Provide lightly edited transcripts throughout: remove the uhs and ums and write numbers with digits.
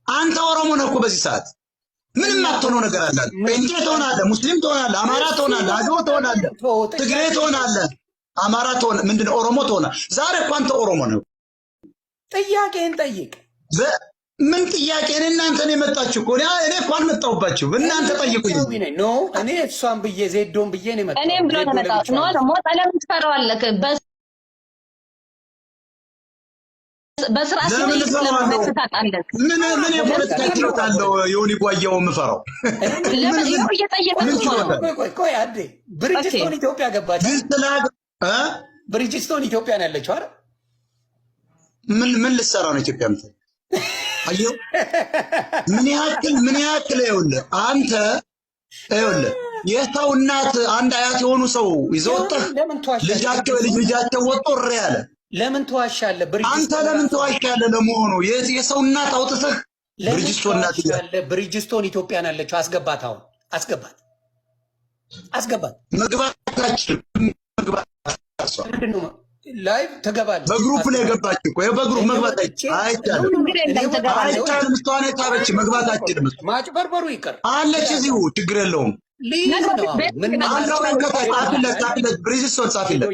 አንተ ኦሮሞ ነህ እኮ በዚህ ሰዓት ምንም አትሆነው ነገር አለ። ጴንጤ ትሆናለህ፣ ሙስሊም ትሆናለህ፣ አማራ ትሆናለህ፣ አገው ትሆናለህ፣ ትግሬ ትሆናለህ፣ አማራ ትሆናለህ፣ ምንድነው ኦሮሞ ትሆናለህ። ዛሬ እኮ አንተ ኦሮሞ ነህ። ጥያቄን ጠይቅ። ምን ጥያቄ? እናንተ ነው የመጣችሁ እኮ እኔ እኮ አልመጣሁባችሁ። እናንተ ጠይቁኝ። ኖ እኔ እሷን ብዬ ዜዶን ብዬ ነው የመጣሁት። እኔም ብሎ ተመጣጣ ነው ደግሞ ለምን ትፈራዋለህ? በስራ ስለምን ታጣለህ? ምን የፖለቲካ ችሎታ አለው? የሆነ ጓያው የምፈራው ለምን እየጠየቀኝ ነው? ቆይ አንዴ ብሪጅስቶን ኢትዮጵያ ገባች። ብሪጅስቶን ኢትዮጵያ ነው ያለችው አይደል? ምን ልትሰራ ነው ኢትዮጵያ የምትል? አየው ምን ያክል ይኸውልህ አንተ ይኸውልህ የሰው እናት አንድ አያት የሆኑ ሰው ይዘውጥህ ልጃቸው ወጦ እሪ ያለ ለምን ተዋሻለህ? አንተ ለምን ተዋሻለህ? ለመሆኑ የሰው እናት አውጥተህ ብሪጅስቶን እናት ብሪጅስቶን ኢትዮጵያን ያለችው አስገባት። አሁን አስገባት። መግባታችን ላይቭ ተገባለህ። በግሩፕ ላይ ገባች እኮ በግሩፕ መግባት አይቻልም። እሷን የታረች መግባት አትችልም። ማጭበርበሩ ይቀር አለች እዚሁ ችግር የለውም። ብሪጅስቶን ጻፊለት።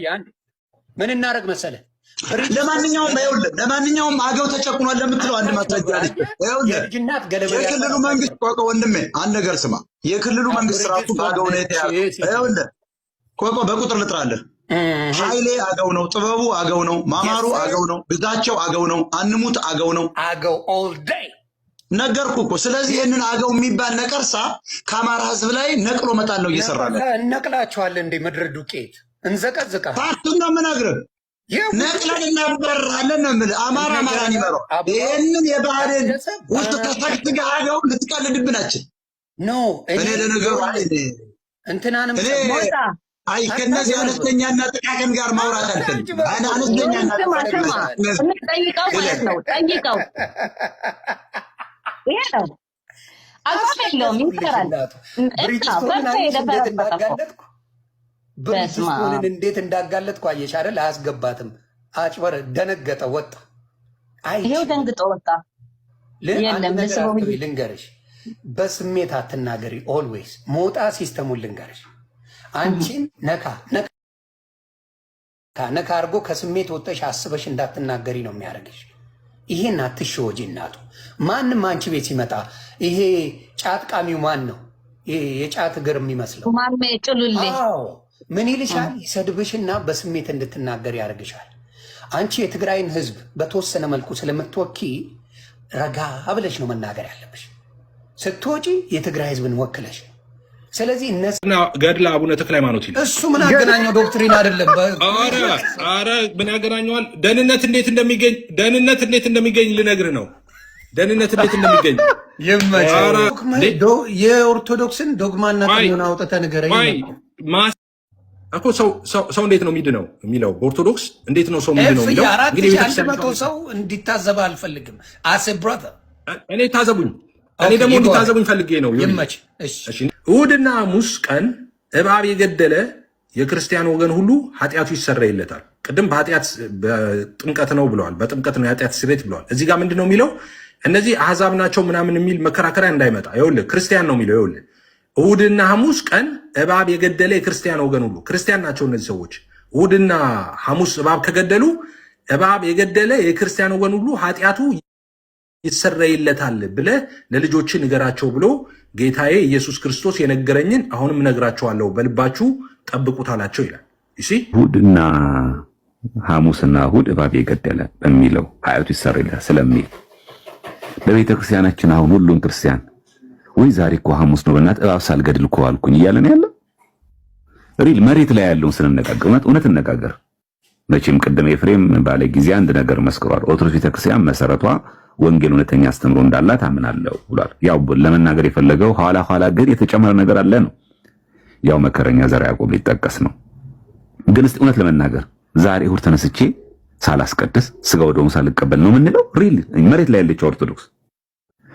ምን እናደርግ መሰለህ? ለማንኛውም አገው ተጨቁኗል ለምትለው አንድ ማስረጃ አለች። የክልሉ መንግስት ቆቆ ወንድሜ አንድ ነገር ስማ። የክልሉ መንግስት ራሱ በአገው ነው የተያዘው። ይኸውልህ ቆቆ በቁጥር ልጥራለህ። ኃይሌ አገው ነው፣ ጥበቡ አገው ነው፣ ማማሩ አገው ነው፣ ብዛቸው አገው ነው፣ አንሙት አገው ነው። አገው ኦል ዴይ ነገርኩህ እኮ። ስለዚህ ይህንን አገው የሚባል ነቀርሳ ከአማራ ህዝብ ላይ ነቅሎ መጣል ነው እየሰራ ነው። እነቅላቸዋለን እንደ ምድር ዱቄት እንዘቀዝቃ ፓርቱን ነው የምነግርህ። ነቅለን እናበራለን ነው የምልህ። አማራን ይመራው። ይህንን የባህልን ውስጥ ተሰግስገህ አገው ልትቀልድብናችን ኖ እኔ ለነገሩ እንትናንም አይ ከነዚህ አነስተኛና ጥቃቅን ጋር ማውራት አልፈልግም። አነስተኛና ጠይቀው ማለት ነው። ጠይቀው ይሄ ነው አግባብ የለውም። ይሰራል። ብሪጅስቶንን እንዴት እንዳጋለጥኩ አየሽ አይደል? አያስገባትም። አጭበር ደነገጠ፣ ወጣ። ይሄው ደንግጦ ወጣ። ልንገርሽ፣ በስሜት አትናገሪ። ኦልዌይስ ሞጣ ሲስተሙን ልንገርሽ፣ አንቺን ነካ አድርጎ ከስሜት ወጥተሽ አስበሽ እንዳትናገሪ ነው የሚያደርግሽ። ይሄን አትሸወጂ እናቱ። ማንም አንቺ ቤት ሲመጣ ይሄ ጫት ቃሚው ማን ነው? የጫት እግር የሚመስለው ጭሉሌ ምን ይልሻል? ይሰድብሽና በስሜት እንድትናገር ያደርግሻል። አንቺ የትግራይን ህዝብ በተወሰነ መልኩ ስለምትወኪ ረጋ ብለሽ ነው መናገር ያለብሽ። ስትወጪ የትግራይ ህዝብን ወክለሽ። ስለዚህ ገድለ አቡነ ተክለ ሃይማኖት ይላል። እሱ ምን አገናኘው? ዶክትሪን አይደለም። ኧረ ምን ያገናኘዋል? ደህንነት እንዴት እንደሚገኝ ልነግርህ ነው። ደህንነት እንዴት እንደሚገኝ የኦርቶዶክስን ዶግማና ቀኖና አውጥተህ ንገረኝ እኮ። ሰው እንዴት ነው የሚድነው የሚለው በኦርቶዶክስ እንዴት ነው ሰው የሚድነው የሚለው። እንግዲህ 100 ሰው እንዲታዘብ አልፈልግም። አሴ ብራዘር እኔ ታዘቡኝ። እኔ ደግሞ እንዲታዘቡኝ ፈልጌ ነው። ይመች። እሑድና ሐሙስ ቀን እባብ የገደለ የክርስቲያን ወገን ሁሉ ኃጢአቱ ይሰረይለታል። ቅድም በጥምቀት ነው ብለዋል። በጥምቀት ነው የኃጢአት ስርየት ብለዋል። እዚህ ጋር ምንድን ነው የሚለው? እነዚህ አሕዛብ ናቸው ምናምን የሚል መከራከሪያ እንዳይመጣ። ይኸውልህ ክርስቲያን ነው የሚለው። ይኸውልህ እሑድና ሐሙስ ቀን እባብ የገደለ የክርስቲያን ወገን ሁሉ ክርስቲያን ናቸው እነዚህ ሰዎች። እሑድና ሐሙስ እባብ ከገደሉ እባብ የገደለ የክርስቲያን ወገን ሁሉ ኃጢአቱ ይሰረይለታል ብለህ ለልጆች ንገራቸው ብሎ ጌታዬ ኢየሱስ ክርስቶስ የነገረኝን አሁንም እነግራቸዋለሁ፣ በልባችሁ ጠብቁት አላቸው ይላል። እሑድና ሐሙስና እሑድ እባብ የገደለ በሚለው ኃጢአቱ ይሰረይለታል ስለሚል በቤተ ክርስቲያናችን አሁን ሁሉም ክርስቲያን ወይ ዛሬ እኮ ሐሙስ ነው በእናትህ እባብ ሳልገድል እኮ አልኩኝ እያለን ያለ ሪል መሬት ላይ ያለውን ስንነጋገር እውነት እንነጋገር። መቼም ቅድም ኤፍሬም ባለ ጊዜ አንድ ነገር መስክሯል። ኦርቶዶክስ ቤተክርስቲያን መሰረቷ ወንጌል እውነተኛ አስተምሮ እንዳላት አምናለሁ ብሏል። ያው ለመናገር የፈለገው ኋላ ግን የተጨመረ ነገር አለ ነው። ያው መከረኛ ዘርዓ ያዕቆብ ሊጠቀስ ነው። ግን እስቲ እውነት ለመናገር ዛሬ እሑድ ተነስቼ ሳላስቀድስ ስጋው ደሙን ሳልቀበል ነው የምንለው? ሪል መሬት ላይ ያለችው ኦርቶዶክስ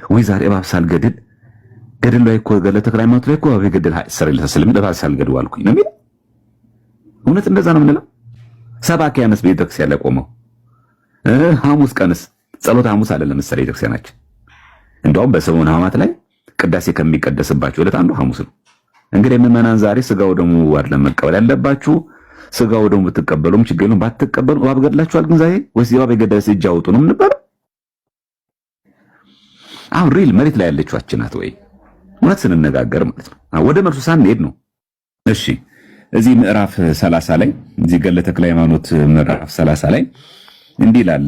ወይ ዛሬ እባብ ሳልገድል ገድል ላይ እኮ ገድለ ተክለ ሃይማኖት ላይ እኮ እባብ የገደለ ይሰረይለታል ስለሚል እባብ ሳልገድል ዋልኩኝ ነው የሚለው። እውነት እንደዛ ነው የምንለው? ሰባኪያንስ ቤተክርስቲያን ላይ ቆመው ሐሙስ ቀንስ ጸሎት ሐሙስ አለ ለምሳሌ ቤተክርስቲያናችን እንደውም በሰሙነ ሕማማት ላይ ቅዳሴ ከሚቀደስባቸው ዕለት አንዱ ሐሙስ ነው። እንግዲህ ምዕመናን ዛሬ ስጋው ደሙ አይደለም መቀበል ያለባችሁ። ስጋው ደሙ ብትቀበሉም ችግር የለውም፣ ባትቀበሉ እባብ ገድላችኋል። ግን ዛሬ ወይስ እባብ የገደለ እጅ አውጡ ነው የምንባለው? አሁን ሪል መሬት ላይ ያለችው አችናት ወይ እውነት ስንነጋገር ማለት ነው። ወደ መልሱ ሳንሄድ ነው። እሺ እዚህ ምዕራፍ 30 ላይ እዚህ ገድለ ተክለ ሃይማኖት ምዕራፍ 30 ላይ እንዲህ ይላል።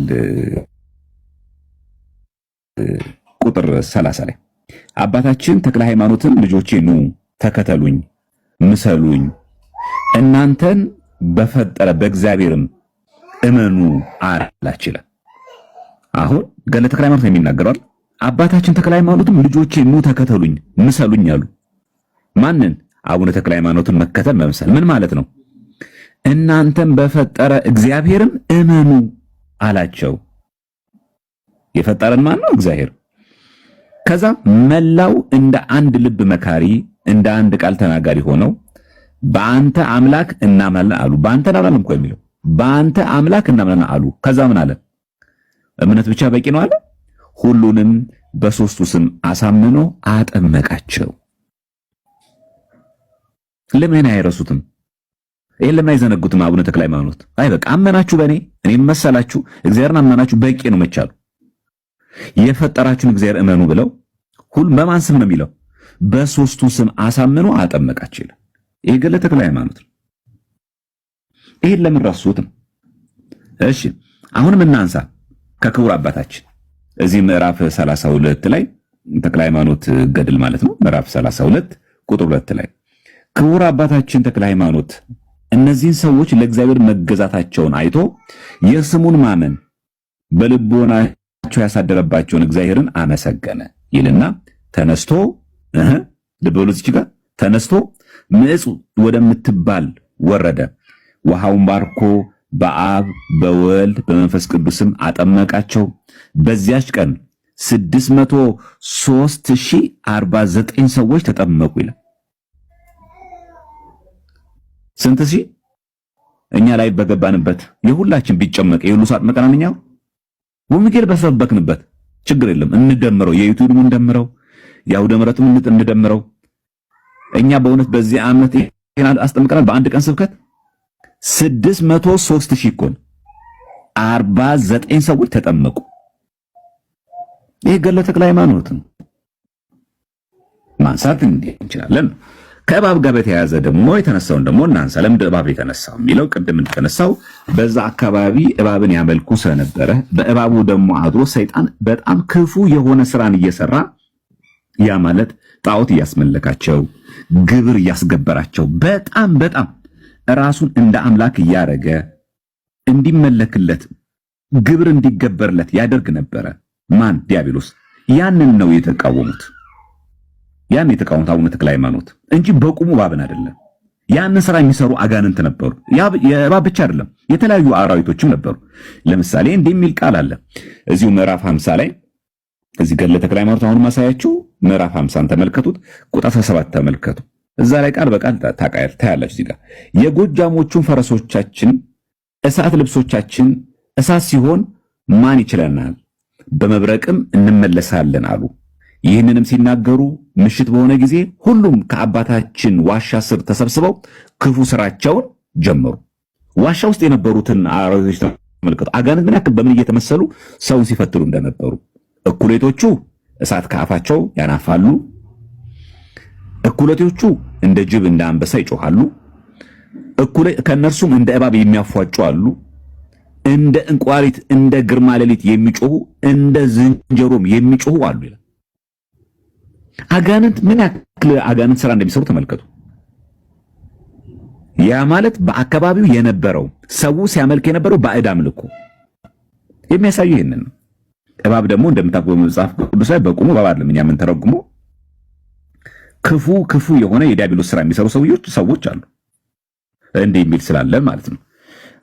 ቁጥር 30 ላይ አባታችን ተክለ ሃይማኖትን ልጆቼ ኑ ተከተሉኝ፣ ምሰሉኝ፣ እናንተን በፈጠረ በእግዚአብሔርም እመኑ አላችሁ። አሁን ገድለ ተክለ ሃይማኖት ነው የሚናገረው። አባታችን ተክለ ሃይማኖትም ልጆቼ ኑ ተከተሉኝ፣ ምሰሉኝ አሉ። ማንን? አቡነ ተክለ ሃይማኖትን መከተል መምሰል ምን ማለት ነው? እናንተን በፈጠረ እግዚአብሔርም እመኑ አላቸው። የፈጠረን ማን ነው? እግዚአብሔር። ከዛ መላው እንደ አንድ ልብ መካሪ እንደ አንድ ቃል ተናጋሪ ሆነው በአንተ አምላክ እናምናለን አሉ። በአንተ እናምናለን እኮ የሚለው በአንተ አምላክ እናምናለን አሉ። ከዛ ምን አለ? እምነት ብቻ በቂ ነው አለ። ሁሉንም በሶስቱ ስም አሳምኖ አጠመቃቸው። ለምን አይረሱትም? ይሄን ለምን አይዘነጉትም? አቡነ ተክለ ሃይማኖት አይ በቃ አመናችሁ በእኔ እኔን መሰላችሁ እግዚአብሔርን አመናችሁ በቂ ነው መቻሉ። የፈጠራችሁን እግዚአብሔር እመኑ ብለው ሁሉ በማን ስም ነው የሚለው? በሶስቱ ስም አሳምኖ አጠመቃቸው። ይሄ ገድለ ተክለ ሃይማኖት ነው። ይሄን ለምን ረሱትም? እሺ አሁንም እናንሳ ከክቡር አባታችን እዚህ ምዕራፍ 32 ላይ ተክለ ሃይማኖት ገድል ማለት ነው። ምዕራፍ 32 ቁጥር 2 ላይ ክቡር አባታችን ተክለ ሃይማኖት እነዚህን ሰዎች ለእግዚአብሔር መገዛታቸውን አይቶ የስሙን ማመን በልቦናቸው ያሳደረባቸውን እግዚአብሔርን አመሰገነ ይልና ተነስቶ ልበሉት ጋር ተነስቶ ምጽ ወደምትባል ወረደ። ውሃውን ባርኮ በአብ በወልድ በመንፈስ ቅዱስም አጠመቃቸው። በዚያች ቀን 603,049 ሰዎች ተጠመቁ ይላል። ስንት ሺህ? እኛ ላይ በገባንበት የሁላችን ቢጨመቅ የሁሉ ሰዓት መቀናነኛው ወንጌል በሰበክንበት ችግር የለም እንደምረው፣ የዩቲዩብም እንደምረው፣ ያው ደምረቱም እንደምረው። እኛ በእውነት በዚህ ዓመት አስጠምቀናል። በአንድ ቀን ስብከት 603,000 እኮ 49 ሰዎች ተጠመቁ። ይሄ ገድለ ተክለ ሃይማኖትን ማንሳት እንችላለን። ከእባብ ጋር በተያያዘ ደግሞ የተነሳውን ደግሞ እናንሳ። ለምንድን እባብ የተነሳው የሚለው ቅድም እንደተነሳው በዛ አካባቢ እባብን ያመልኩ ስለነበረ በእባቡ ደግሞ አድሮ ሰይጣን በጣም ክፉ የሆነ ስራን እየሰራ ያ ማለት ጣዖት እያስመለካቸው ግብር እያስገበራቸው በጣም ራሱን እንደ አምላክ እያረገ እንዲመለክለት ግብር እንዲገበርለት ያደርግ ነበረ። ማን? ዲያብሎስ። ያንን ነው የተቃወሙት። ያን የተቃወሙት አቡነ ተክለ ሃይማኖት እንጂ በቁሙ እባብን አይደለም። ያን ስራ የሚሰሩ አጋንንት ነበሩ። የእባብ ብቻ አይደለም የተለያዩ አራዊቶችም ነበሩ። ለምሳሌ እንዲህ የሚል ቃል አለ እዚሁ ምዕራፍ 50 ላይ እዚህ ገድለ ተክለ ሃይማኖት አሁን ማሳያችሁ ምዕራፍ 50ን ተመልከቱት፣ ቁጥር 7 ተመልከቱ። እዛ ላይ ቃል በቃል ታያላችሁ። እዚህ ጋር የጎጃሞቹን ፈረሶቻችን እሳት ልብሶቻችን እሳት ሲሆን ማን ይችለናል? በመብረቅም እንመለሳለን አሉ። ይህንንም ሲናገሩ ምሽት በሆነ ጊዜ ሁሉም ከአባታችን ዋሻ ስር ተሰብስበው ክፉ ስራቸውን ጀመሩ። ዋሻ ውስጥ የነበሩትን አራዊቶች ተመልከቱ። አጋንንት ምን ያክል በምን እየተመሰሉ ሰውን ሲፈትሉ እንደነበሩ። እኩሌቶቹ እሳት ከአፋቸው ያናፋሉ፣ እኩሌቶቹ እንደ ጅብ እንደ አንበሳ ይጮሃሉ፣ ከእነርሱም እንደ እባብ የሚያፏጩ አሉ፣ እንደ እንቋሪት እንደ ግርማ ሌሊት የሚጮሁ እንደ ዝንጀሮም የሚጮሁ አሉ ይላል። አጋንንት ምን ያክል አጋንንት ስራ እንደሚሰሩ ተመልከቱ። ያ ማለት በአካባቢው የነበረው ሰው ሲያመልክ የነበረው ባዕድ አምልኮ የሚያሳዩ ይሄንን ነው። እባብ ደግሞ እንደምታውቁ በመጽሐፍ ቅዱስ ላይ በቁሙ እባብ አይደለም እኛ ምን ተረጉሞ ክፉ የሆነ የዲያብሎስ ስራ የሚሰሩ ሰዎች አሉ እንደ የሚል ስላለ ማለት ነው።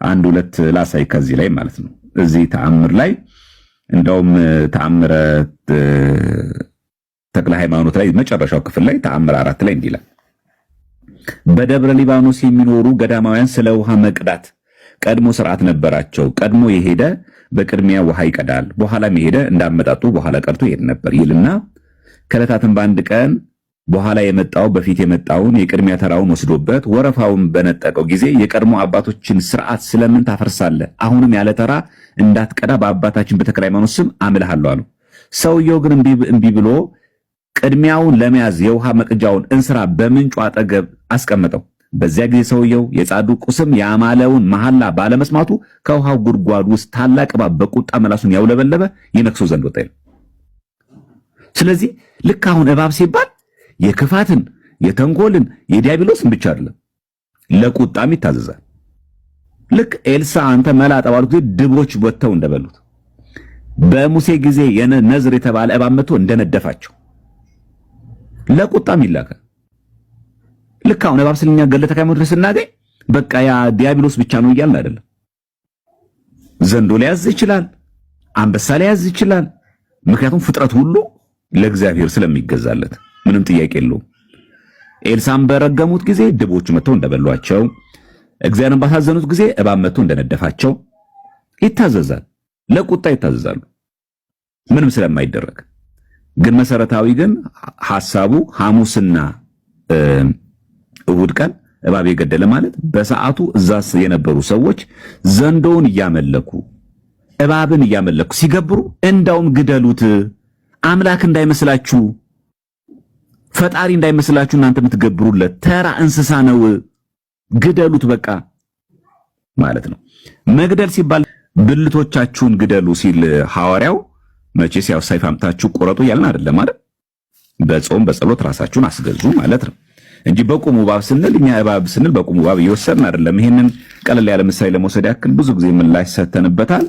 አንድ ሁለት ላሳይ ከዚህ ላይ ማለት ነው። እዚህ ተአምር ላይ እንደውም ተአምረ ተክለ ሃይማኖት ላይ መጨረሻው ክፍል ላይ ተአምር 4 ላይ እንዲህ ይላል። በደብረ ሊባኖስ የሚኖሩ ገዳማውያን ስለ ውሃ መቅዳት ቀድሞ ስርዓት ነበራቸው። ቀድሞ የሄደ በቅድሚያ ውሃ ይቀዳል፣ በኋላም የሄደ እንዳመጣጡ በኋላ ቀድቶ ይሄድ ነበር ይልና ከዕለታትም በአንድ ቀን በኋላ የመጣው በፊት የመጣውን የቅድሚያ ተራውን ወስዶበት ወረፋውን በነጠቀው ጊዜ የቀድሞ አባቶችን ስርዓት ስለምን ታፈርሳለህ? አሁንም ያለ ተራ እንዳትቀዳ በአባታችን በተክለ ሃይማኖት ስም አምልሃለሁ አሉ። ሰውየው ግን እምቢ ብሎ ቅድሚያውን ለመያዝ የውሃ መቅጃውን እንስራ በምንጩ አጠገብ አስቀመጠው። በዚያ ጊዜ ሰውየው የጻድቁ ስም ያማለውን መሐላ ባለመስማቱ ከውሃው ጉድጓድ ውስጥ ታላቅ እባብ በቁጣ መላሱን ያውለበለበ ይነክሰው ዘንድ ወጣ። ስለዚህ ልክ አሁን እባብ ሲባል የክፋትን የተንኮልን የዲያብሎስን ብቻ አይደለም፣ ለቁጣም ይታዘዛል። ልክ ኤልሳ አንተ መላጣ ባሉት ጊዜ ድቦች ወጥተው እንደበሉት በሙሴ ጊዜ ነዝር የተባለ እባብ መጥቶ እንደነደፋቸው ለቁጣም ይላካል። ልክ አሁን እባብ ስለኛ ገለተ ከመድረስ ስናገኝ በቃ ያ ዲያብሎስ ብቻ ነው እያልን አይደለም። ዘንዶ ሊያዝ ይችላል፣ አንበሳ ሊያዝ ይችላል። ምክንያቱም ፍጥረት ሁሉ ለእግዚአብሔር ስለሚገዛለት ምንም ጥያቄ የለውም። ኤልሳም በረገሙት ጊዜ ድቦች መጥተው እንደበሏቸው፣ እግዚአብሔርን ባሳዘኑት ጊዜ እባብ መጥቶ እንደነደፋቸው ይታዘዛል። ለቁጣ ይታዘዛሉ ምንም ስለማይደረግ። ግን መሰረታዊ ግን ሐሳቡ ሐሙስና እሁድ ቀን እባብ የገደለ ማለት በሰዓቱ እዛስ የነበሩ ሰዎች ዘንዶውን እያመለኩ እባብን እያመለኩ ሲገብሩ እንዳውም ግደሉት፣ አምላክ እንዳይመስላችሁ፣ ፈጣሪ እንዳይመስላችሁ እናንተ የምትገብሩለት ተራ እንስሳ ነው፣ ግደሉት በቃ ማለት ነው። መግደል ሲባል ብልቶቻችሁን ግደሉ ሲል ሐዋርያው መቼስ ያው ሰይፍ አምጥታችሁ ቆረጡ ያልን አይደለም ማለት በጾም በጸሎት ራሳችሁን አስገዙ ማለት ነው እንጂ በቁሙ እባብ ስንል እኛ እባብ ስንል በቁሙ እባብ እየወሰድን አይደለም። ይሄንን ቀለል ያለ ምሳሌ ለመውሰድ ያክል ብዙ ጊዜ ምላሽ ሰተንበታል።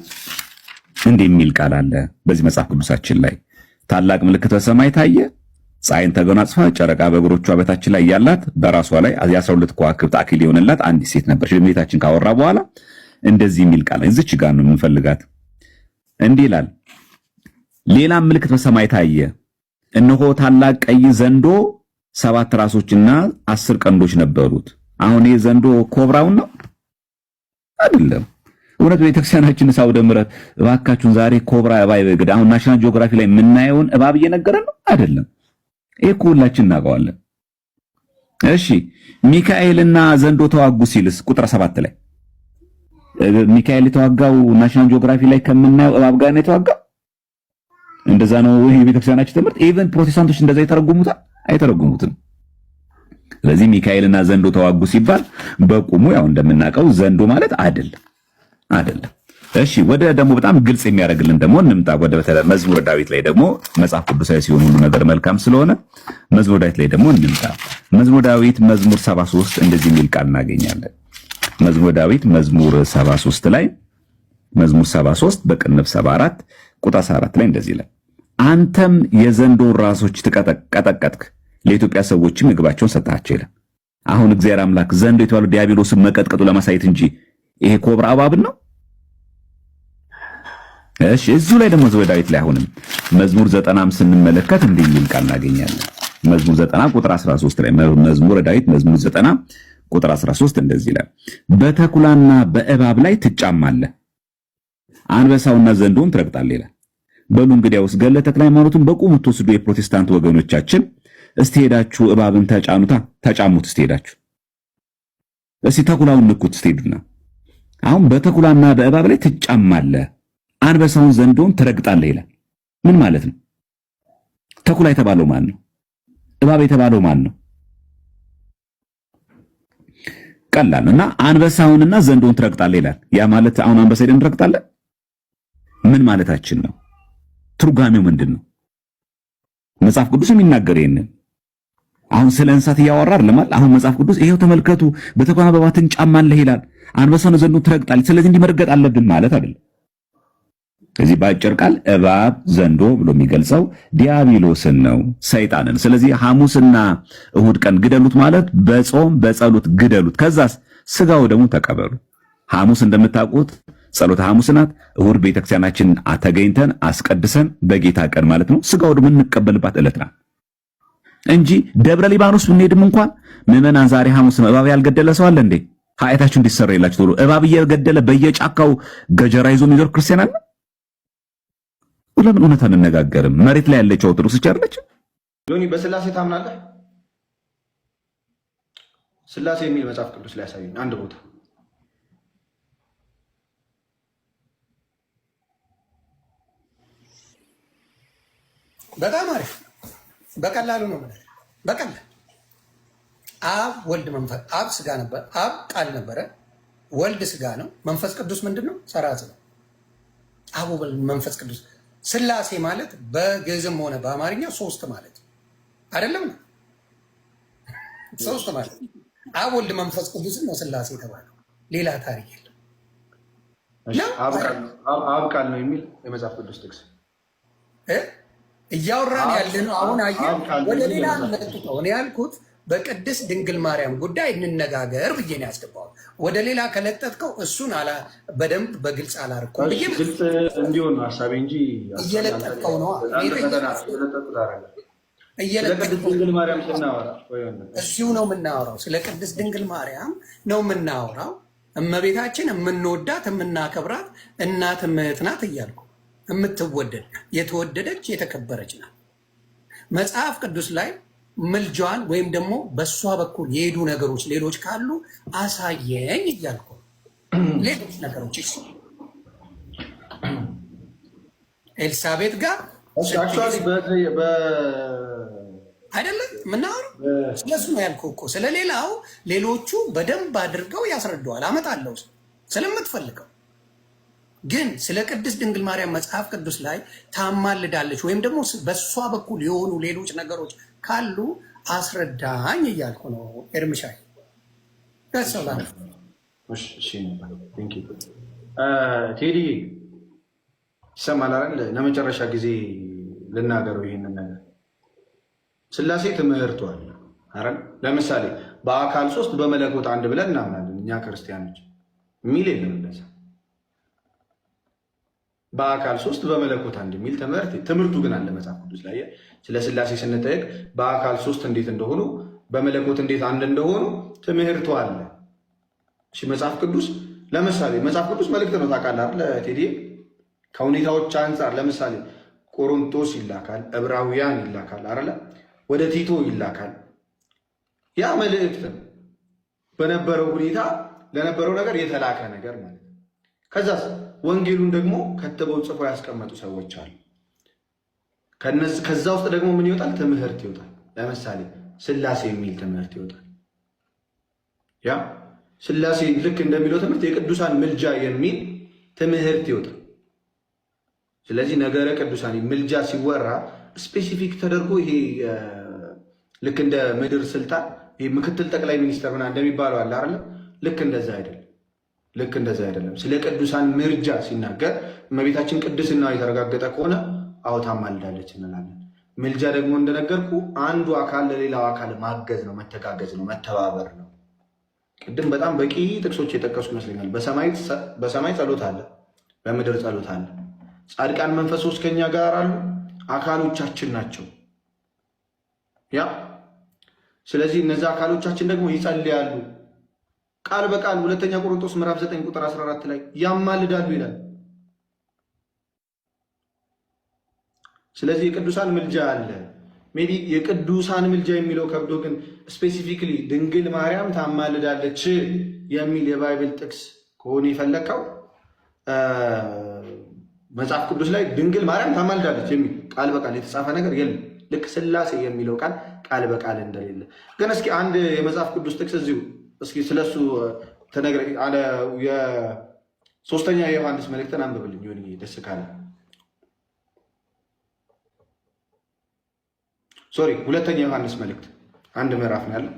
እንዲህ የሚል ቃል አለ በዚህ መጽሐፍ ቅዱሳችን ላይ ታላቅ ምልክት በሰማይ ታየ፣ ፀሐይን ተጎናጽፋ ጨረቃ በእግሮቿ በታች ላይ ያላት በራሷ ላይ 12 ከዋክብት አክሊል የሆነላት አንዲት ሴት ነበረች። ለቤታችን ካወራ በኋላ እንደዚህ የሚል ቃል እዚች ጋር ነው የምንፈልጋት። እንዲህ ይላል፣ ሌላም ምልክት በሰማይ ታየ፣ እነሆ ታላቅ ቀይ ዘንዶ 7 ራሶችና 10 ቀንዶች ነበሩት። አሁን ይሄ ዘንዶ ኮብራውን ነው አይደለም። እውነት ቤተክርስቲያናችን ሳውደ ምሕረት እባካችሁን ዛሬ ኮብራ እባብ ይገድ አሁን ናሽናል ጂኦግራፊ ላይ የምናየውን እባብ እየነገረን ነው አይደለም። ይሄ ሁላችን እናውቀዋለን። እሺ ሚካኤልና ዘንዶ ተዋጉ ሲልስ ቁጥር 7 ላይ ሚካኤል የተዋጋው ናሽናል ጂኦግራፊ ላይ ከምናየው እባብ ጋር ነው የተዋጋው። እንደዛ ነው ይሄ ቤተክርስቲያናችን ትምህርት። ኢቭን ፕሮቴስታንቶች እንደዛ ይተረጉሙታል አይተረጉሙትም። ስለዚህ ሚካኤልና ዘንዶ ተዋጉ ሲባል በቁሙ ያው እንደምናውቀው ዘንዶ ማለት አይደለም። እሺ ወደ ደግሞ በጣም ግልጽ የሚያደርግልን ደግሞ እንምጣ። ወደ መዝሙረ ዳዊት ላይ ደግሞ መጽሐፍ ቅዱሳዊ ሲሆን ሁሉ ነገር መልካም ስለሆነ መዝሙረ ዳዊት ላይ ደግሞ እንምጣ። መዝሙረ ዳዊት መዝሙር 73 እንደዚህ የሚል ቃል እናገኛለን። መዝሙረ ዳዊት መዝሙር 73 ላይ መዝሙር 73 በቅንፍ 74 ቁጥር 14 ላይ እንደዚህ ይላል፣ አንተም የዘንዶ ራሶች ተቀጠቀጥክ፣ ለኢትዮጵያ ሰዎችም ምግባቸውን ሰጣቸው ይላል። አሁን እግዚአብሔር አምላክ ዘንዶ የተባለው ዲያብሎስን መቀጥቀጡ ለማሳየት እንጂ ይሄ ኮብራ እባብን ነው። እሺ እዚሁ ላይ ደግሞ መዝሙረ ዳዊት ላይ አሁንም መዝሙር 90 ስንመለከት እንዲህ የሚል ቃል እናገኛለን። መዝሙር 90 ቁጥር 13 ላይ መዝሙረ ዳዊት መዝሙር 90 ቁጥር 13 እንደዚህ ይላል፣ በተኩላና በእባብ ላይ ትጫማለህ፣ አንበሳውና ዘንዶውን ትረግጣለህ ይላል። በሉ እንግዲያውስ ገድለ ተክለ ሃይማኖትን በቁም ትወስዱ የፕሮቴስታንት ወገኖቻችን እስቲ ሄዳችሁ እባብን ተጫሙት። እስቲ ሄዳችሁ እስቲ ተኩላውን ንኩት። እስቲ ሄዱና አሁን በተኩላና በእባብ ላይ ትጫማለህ፣ አንበሳውን ዘንዶውን ትረግጣለህ ይላል። ምን ማለት ነው? ተኩላ የተባለው ማን ነው? እባብ የተባለው ማን ነው? ቀላል እና አንበሳውንና ዘንዶውን ትረግጣለህ ይላል። ያ ማለት አሁን አንበሳ ሄደን ትረግጣለህ ምን ማለታችን ነው? ትርጓሜው ምንድን ነው? መጽሐፍ ቅዱስ የሚናገር ይሄንን አሁን ስለ እንስሳት እያወራ አይደለም። አሁን መጽሐፍ ቅዱስ ይሄው ተመልከቱ፣ በተኩላና በእባብ ትጫማለህ ይላል፣ አንበሳውን ዘንዶውን ትረግጣለህ። ስለዚህ እንዲህ መርገጥ አለብን ማለት አይደለም። ስለዚህ በአጭር ቃል እባብ ዘንዶ ብሎ የሚገልጸው ዲያብሎስን ነው፣ ሰይጣንን። ስለዚህ ሐሙስና እሁድ ቀን ግደሉት ማለት በጾም በጸሎት ግደሉት። ከዛስ ስጋው ደግሞ ተቀበሉ። ሐሙስ እንደምታውቁት ጸሎተ ሐሙስ ናት። እሁድ ቤተክርስቲያናችን ተገኝተን አስቀድሰን በጌታ ቀን ማለት ነው ስጋው ደግሞ እንቀበልባት ዕለት ናት እንጂ ደብረ ሊባኖስ ብንሄድም እንኳን ምዕመናን ዛሬ ሐሙስ ነው እባብ ያልገደለ ሰው አለ እንዴ? ኃጢአታችሁ እንዲሰረይላችሁ ቶሎ እባብ እየገደለ በየጫካው ገጀራ ይዞ የሚዞር ክርስቲያን አለ? ለምን እውነት አንነጋገርም? መሬት ላይ ያለችው ኦርቶዶክስ ቻርለች። ሎኒ በስላሴ ታምናለህ? ስላሴ የሚል መጽሐፍ ቅዱስ ላይ ያሳየኝ አንድ ቦታ። በጣም አሪፍ በቀላሉ ነው ማለት በቀላል አብ ወልድ መንፈስ አብ ስጋ ነበር፣ አብ ቃል ነበረ፣ ወልድ ስጋ ነው፣ መንፈስ ቅዱስ ምንድን ነው? ሰራጽ ነው። አብ ወልድ መንፈስ ቅዱስ ስላሴ ማለት በግዕዝም ሆነ በአማርኛ ሶስት ማለት አይደለም ነው። ሶስት ማለት አብ ወልድ መንፈስ ቅዱስ ነው ስላሴ የተባለው። ሌላ ታሪክ የለም። አብ ቃል ነው የሚል የመጽሐፍ ቅዱስ ጥቅስ እያወራን ያለ ነው። አሁን አየህ ወደ ሌላ ለጥቆ እኔ ያልኩት በቅድስት ድንግል ማርያም ጉዳይ እንነጋገር ብዬ ነው ያስገባሁት። ወደ ሌላ ከለጠጥከው እሱን በደንብ በግልጽ አላርኩም ብዬ ግልጽ እንዲሆን ነው ሀሳቤ እንጂ እየለጠጥከው ነው። እዚሁ ነው የምናወራው፣ ስለ ቅድስት ድንግል ማርያም ነው የምናወራው። እመቤታችን የምንወዳት የምናከብራት እናት እህት ናት እያልኩ የምትወደድ የተወደደች የተከበረች ናት። መጽሐፍ ቅዱስ ላይ ምልጃዋን ወይም ደግሞ በእሷ በኩል የሄዱ ነገሮች ሌሎች ካሉ አሳየኝ እያልኩ ሌሎች ነገሮች ኤልሳቤጥ ጋር አይደለም ምናወራው ስለሱ ነው ያልኩህ እኮ። ስለሌላው ሌሎቹ በደንብ አድርገው ያስረዳዋል። አመጣለሁ ስለምትፈልገው ግን ስለ ቅድስት ድንግል ማርያም መጽሐፍ ቅዱስ ላይ ታማልዳለች ወይም ደግሞ በእሷ በኩል የሆኑ ሌሎች ነገሮች ካሉ አስረዳኝ እያልኩ ነው። ኤርምሻይ ቴዲ ይሰማል አይደል? ለመጨረሻ ጊዜ ልናገረው ይሄንን ነገር። ስላሴ ትምህርቱ አለ አይደል? ለምሳሌ በአካል ሶስት በመለኮት አንድ ብለን እናምናለን እኛ ክርስቲያኖች። የሚል የለም እንደዛ። በአካል ሶስት በመለኮት አንድ የሚል ትምህርቱ ግን አለ መጽሐፍ ቅዱስ ላይ። ስለ ስላሴ ስንጠየቅ በአካል ሶስት እንዴት እንደሆኑ በመለኮት እንዴት አንድ እንደሆኑ ትምህርቱ አለ። እሺ መጽሐፍ ቅዱስ ለምሳሌ መጽሐፍ ቅዱስ መልእክት ነው ታውቃለህ አይደል ቴዲ? ከሁኔታዎች አንጻር ለምሳሌ ቆሮንቶስ ይላካል፣ ዕብራውያን ይላካል አይደለ? ወደ ቲቶ ይላካል። ያ መልእክት በነበረው ሁኔታ ለነበረው ነገር የተላከ ነገር ማለት ነው። ከዛስ ወንጌሉን ደግሞ ከተበው ጽፎ ያስቀመጡ ሰዎች አሉ። ከዛ ውስጥ ደግሞ ምን ይወጣል? ትምህርት ይወጣል። ለምሳሌ ስላሴ የሚል ትምህርት ይወጣል። ያ ስላሴ ልክ እንደሚለው ትምህርት የቅዱሳን ምልጃ የሚል ትምህርት ይወጣል። ስለዚህ ነገረ ቅዱሳን ምልጃ ሲወራ ስፔሲፊክ ተደርጎ ይሄ ልክ እንደ ምድር ስልጣን ይሄ ምክትል ጠቅላይ ሚኒስትር ምናምን እንደሚባለው አለ አይደል? ልክ እንደዛ አይደለም። ልክ እንደዛ አይደለም። ስለ ቅዱሳን ምርጃ ሲናገር እመቤታችን ቅድስና የተረጋገጠ ከሆነ አዎ ታማልዳለች እንላለን። ምልጃ ደግሞ እንደነገርኩ አንዱ አካል ለሌላው አካል ማገዝ ነው፣ መተጋገዝ ነው፣ መተባበር ነው። ቅድም በጣም በቂ ጥቅሶች የጠቀሱ ይመስለኛል። በሰማይ ጸሎት አለ፣ በምድር ጸሎት አለ። ጻድቃን መንፈሶች ከኛ ጋር አሉ፣ አካሎቻችን ናቸው። ያ ስለዚህ እነዚህ አካሎቻችን ደግሞ ይጸልያሉ። ቃል በቃል ሁለተኛ ቆሮንቶስ ምዕራፍ 9 ቁጥር 14 ላይ ያማልዳሉ ይላል። ስለዚህ የቅዱሳን ምልጃ አለ። ሜቢ የቅዱሳን ምልጃ የሚለው ከብዶ ግን ስፔሲፊክሊ ድንግል ማርያም ታማልዳለች የሚል የባይብል ጥቅስ ከሆነ የፈለከው መጽሐፍ ቅዱስ ላይ ድንግል ማርያም ታማልዳለች የሚል ቃል በቃል የተጻፈ ነገር የለም። ልክ ስላሴ የሚለው ቃል በቃል እንደሌለ ግን እስኪ አንድ የመጽሐፍ ቅዱስ ጥቅስ እዚሁ እስኪ ስለሱ ተነግረ አለ የሶስተኛ የዮሐንስ መልእክትን አንብብልኝ ይሁን ደስ ካለ። ሶሪ ሁለተኛ ዮሐንስ መልእክት አንድ ምዕራፍ ነው ያለው።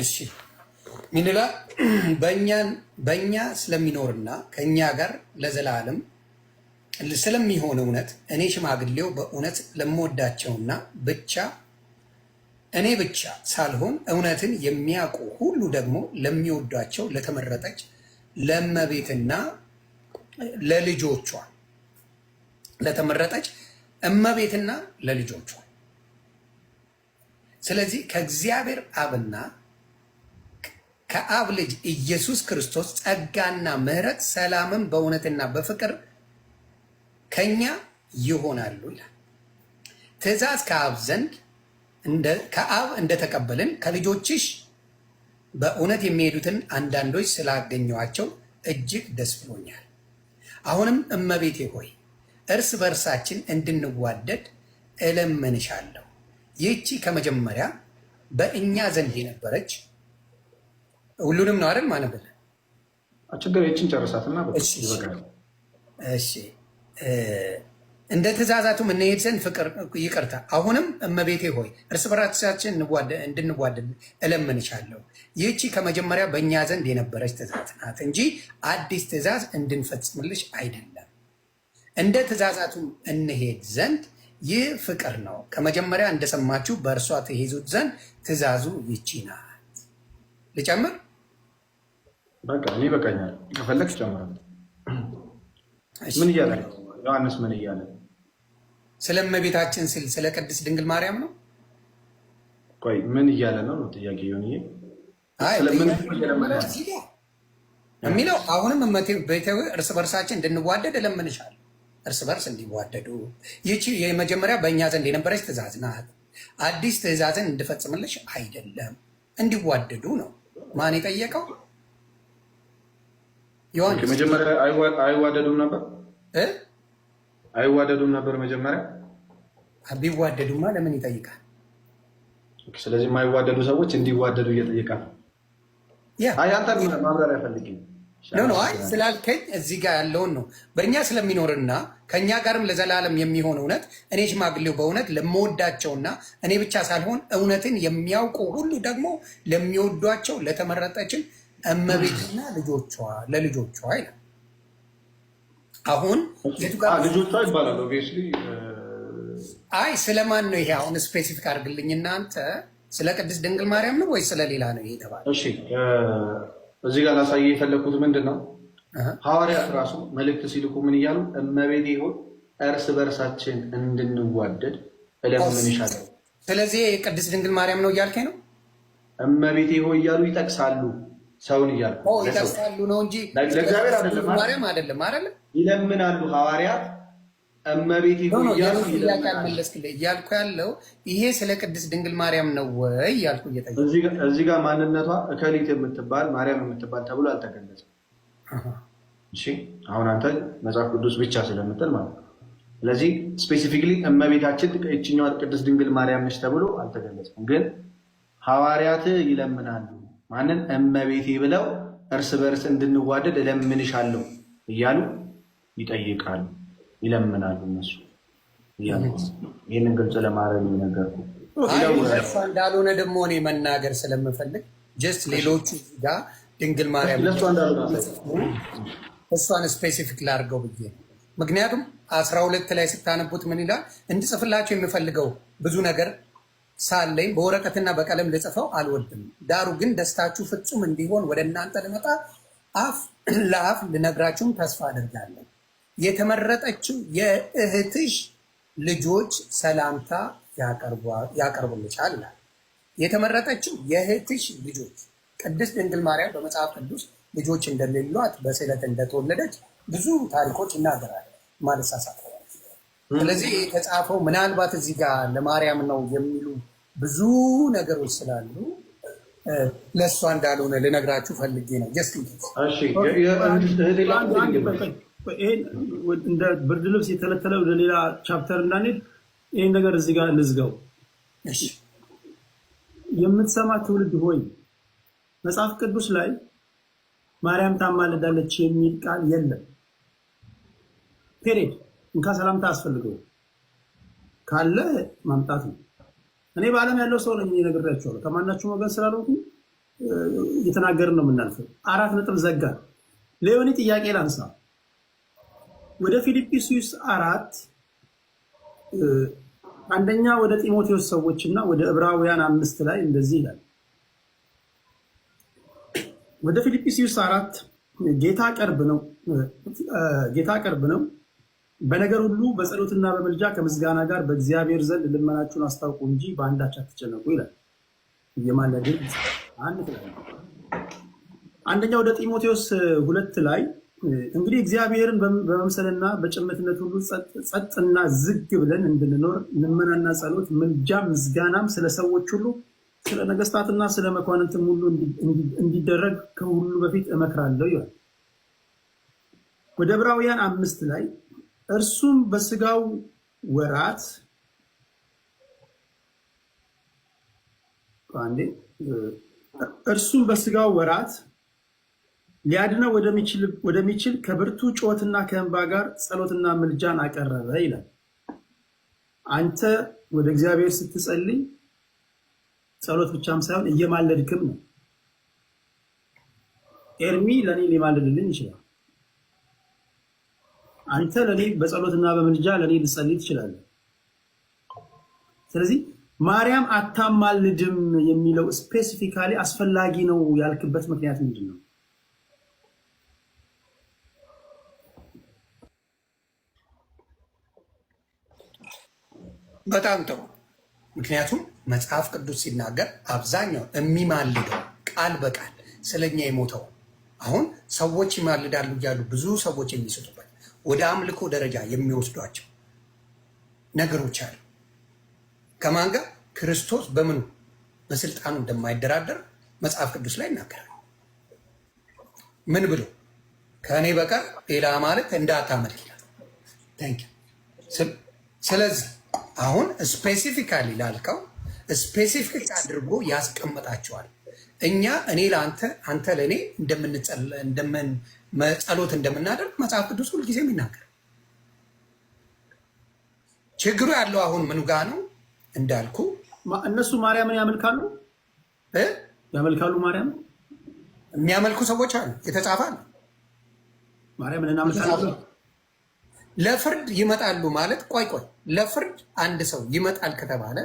እሺ ሚንላ በእኛ ስለሚኖርና ከእኛ ጋር ለዘላለም ስለሚሆን እውነት እኔ ሽማግሌው በእውነት ለምወዳቸውና እኔ ብቻ ሳልሆን እውነትን የሚያውቁ ሁሉ ደግሞ ለሚወዷቸው ለተመረጠች ለእመቤትና ለልጆቿ ለተመረጠች እመቤትና ለልጆቿ። ስለዚህ ከእግዚአብሔር አብና ከአብ ልጅ ኢየሱስ ክርስቶስ ጸጋና ምሕረት ሰላምን በእውነትና በፍቅር ከኛ ይሆናሉ ይላል። ትእዛዝ ከአብ ዘንድ ከአብ እንደተቀበልን ከልጆችሽ በእውነት የሚሄዱትን አንዳንዶች ስላገኘኋቸው እጅግ ደስ ብሎኛል። አሁንም እመቤቴ ሆይ እርስ በእርሳችን እንድንዋደድ እለምንሻለሁ። ይህቺ ከመጀመሪያ በእኛ ዘንድ የነበረች ሁሉንም ነው አይደል? ማነበል ችግር የችን ጨርሳትና እሺ እንደ ትእዛዛቱም እንሄድ ዘንድ ፍቅር ይቅርታ። አሁንም እመቤቴ ሆይ እርስ በርሳችን እንድንዋደድ እለምንሻለሁ። ይህቺ ከመጀመሪያ በእኛ ዘንድ የነበረች ትእዛዝ ናት እንጂ አዲስ ትእዛዝ እንድንፈጽምልሽ አይደለም። እንደ ትእዛዛቱም እንሄድ ዘንድ ይህ ፍቅር ነው። ከመጀመሪያ እንደሰማችሁ በእርሷ ትሄዙት ዘንድ ትእዛዙ ይቺ ናት። ልጨምር? በቃ እኔ በቃኛል። ከፈለግሽ ጨምራለሁ። ምን እያለ ነው ዮሐንስ? ምን እያለ ስለ እመቤታችን ስል ስለ ቅድስት ድንግል ማርያም ነው። ቆይ ምን እያለ ነው ጥያቄ ሆን የሚለው አሁንም እመቤቴ እርስ በርሳችን እንድንዋደድ እለምንሻለሁ። እርስ በርስ እንዲዋደዱ ይቺ የመጀመሪያ በእኛ ዘንድ የነበረች ትእዛዝ ናት። አዲስ ትእዛዝን እንድፈጽምልሽ አይደለም፣ እንዲዋደዱ ነው። ማን የጠየቀው? ዮሐንስ። መጀመሪያ አይዋደዱም ነበር አይዋደዱም ነበር መጀመሪያ። ቢዋደዱማ ለምን ይጠይቃል? ስለዚህ የማይዋደዱ ሰዎች እንዲዋደዱ እየጠየቃል። አንተ ማብራሪያ ፈልጊ ነው። አይ ስላልከኝ እዚህ ጋር ያለውን ነው። በእኛ ስለሚኖርና ከእኛ ጋርም ለዘላለም የሚሆን እውነት እኔ ሽማግሌው በእውነት ለመወዳቸውና እኔ ብቻ ሳልሆን እውነትን የሚያውቁ ሁሉ ደግሞ ለሚወዷቸው ለተመረጠችን እመቤትና ለልጆቿ ይላል። አሁን ልጆቿ ይባላል። ኦብቪየስሊ አይ ስለማን ነው ይሄ? አሁን ስፔሲፊክ አድርግልኝ እናንተ። ስለ ቅድስት ድንግል ማርያም ነው ወይ ስለ ሌላ ነው ይሄ የተባለው? እሺ እዚህ ጋር ላሳየ የፈለግኩት ምንድን ነው፣ ሐዋርያት ራሱ መልእክት ሲልኩ ምን እያሉ እመቤቴ ሆይ እርስ በርሳችን እንድንዋደድ እለምንሻለሁ። ስለዚህ ቅድስት ድንግል ማርያም ነው እያልከኝ ነው? እመቤቴ ሆይ እያሉ ይጠቅሳሉ። ሰውን እያሉ ይጠቅሳሉ ነው እንጂ ለእግዚአብሔር አይደለም። ማርያም አይደለም አይደለም ይለምናሉ ሐዋርያት እመቤቴ ሆይ እያሉ መለስክልኝ እያልኩ ያለው ይሄ ስለ ቅድስት ድንግል ማርያም ነው ወይ እያልኩ እየጠየኩ እዚህ ጋር ማንነቷ እከሊት የምትባል ማርያም የምትባል ተብሎ አልተገለጸም። እሺ አሁን አንተ መጽሐፍ ቅዱስ ብቻ ስለምትል ማለት ነው። ስለዚህ ስፔሲፊክሊ እመቤታችን እችኛዋ ቅድስት ድንግል ማርያም ነች ተብሎ አልተገለጸም። ግን ሐዋርያት ይለምናሉ ማንን? እመቤቴ ብለው እርስ በርስ እንድንዋደድ እለምንሻለሁ እያሉ ይጠይቃሉ፣ ይለምናሉ። እነሱ ይህንን ግልጽ ለማድረግ ነገርኩ። እንዳልሆነ ደግሞ እኔ መናገር ስለምፈልግ ጀስት ሌሎቹ ጋር ድንግል ማርያም እሷን ስፔሲፊክ ላድርገው ብዬ ነው። ምክንያቱም 12 ላይ ስታነቡት ምን ይላል? እንድጽፍላቸው የምፈልገው ብዙ ነገር ሳለኝ በወረቀትና በቀለም ልጽፈው አልወድም። ዳሩ ግን ደስታችሁ ፍጹም እንዲሆን ወደ እናንተ ልመጣ አፍ ለአፍ ልነግራችሁም ተስፋ አድርጋለሁ። የተመረጠችው የእህትሽ ልጆች ሰላምታ ያቀርቡልሻል። የተመረጠችው የእህትሽ ልጆች ቅድስት ድንግል ማርያም በመጽሐፍ ቅዱስ ልጆች እንደሌሏት በስዕለት እንደተወለደች ብዙ ታሪኮች ይናገራል ማለት ሳሳት። ስለዚህ የተጻፈው ምናልባት እዚህ ጋር ለማርያም ነው የሚሉ ብዙ ነገሮች ስላሉ ለእሷ እንዳልሆነ ልነግራችሁ ፈልጌ ነው። እንደ ብርድ ልብስ የተለተለ ወደ ሌላ ቻፕተር እንዳንሄድ ይህን ነገር እዚህ ጋር እንዝጋው። የምትሰማ ትውልድ ሆይ መጽሐፍ ቅዱስ ላይ ማርያም ታማልዳለች የሚል ቃል የለም። ፔሬድ እንካ ሰላምታ አስፈልገው ካለ ማምጣት ነው። እኔ በዓለም ያለው ሰው ነኝ እነግራችኋለሁ። ከማናችሁም ወገን ስላልሆንኩ እየተናገርን ነው የምናልፈው። 4 ነጥብ ዘጋ። ሌዮኒ ጥያቄ ላንሳ። ወደ ፊልጵስዩስ 4 አንደኛ ወደ ጢሞቴዎስ ሰዎችና ወደ ዕብራውያን 5 ላይ እንደዚህ ይላል። ወደ ፊልጵስዩስ 4 ጌታ ቅርብ ነው። በነገር ሁሉ በጸሎትና በመልጃ ከምስጋና ጋር በእግዚአብሔር ዘንድ ልመናችሁን አስታውቁ እንጂ በአንዳች አትጨነቁ ይላል። እየማለድን አንደኛ ወደ ጢሞቴዎስ 2 ላይ እንግዲህ እግዚአብሔርን በመምሰልና በጭምትነት ሁሉ ጸጥና ዝግ ብለን እንድንኖር ልመናና ጸሎት፣ ምልጃም ምስጋናም ስለ ሰዎች ሁሉ ስለ ነገስታትና ስለ መኳንንትም ሁሉ እንዲደረግ ከሁሉ በፊት እመክራለሁ ይላል። ወደ ዕብራውያን 5 ላይ እርሱም በስጋው ወራት ሊያድነው ወደሚችል ከብርቱ ጩኸትና ከእንባ ጋር ጸሎትና ምልጃን አቀረበ ይላል። አንተ ወደ እግዚአብሔር ስትጸልይ ጸሎት ብቻም ሳይሆን እየማለድክም ነው። ኤርሚ ለኔ ሊማልድልኝ ይችላል። አንተ ለኔ በጸሎትና በምልጃ ለኔ ልጸልይ ትችላለህ። ስለዚህ ማርያም አታማልድም የሚለው ስፔሲፊካሊ አስፈላጊ ነው ያልክበት ምክንያት ምንድን ነው? በጣም ጥሩ። ምክንያቱም መጽሐፍ ቅዱስ ሲናገር አብዛኛው የሚማልደው ቃል በቃል ስለኛ የሞተው አሁን ሰዎች ይማልዳሉ እያሉ ብዙ ሰዎች የሚስጡበት ወደ አምልኮ ደረጃ የሚወስዷቸው ነገሮች አሉ። ከማን ጋር? ክርስቶስ በምኑ በስልጣኑ እንደማይደራደር መጽሐፍ ቅዱስ ላይ ይናገራል። ምን ብሎ? ከእኔ በቀር ሌላ ማለት እንዳታመልክ ይላል። ስለዚህ አሁን ስፔሲፊካሊ ላልከው ስፔሲፊክ አድርጎ ያስቀምጣቸዋል። እኔ ለአንተ አንተ ለእኔ ጸሎት እንደምናደርግ መጽሐፍ ቅዱስ ሁልጊዜም ይናገር። ችግሩ ያለው አሁን ምኑ ጋ ነው? እንዳልኩ እነሱ ማርያምን ያመልካሉ። ማርያም የሚያመልኩ ሰዎች አሉ። የተጻፈ ነው። ማርያምን እናመልካለን። ለፍርድ ይመጣሉ ማለት ቆይ ለፍርድ አንድ ሰው ይመጣል ከተባለ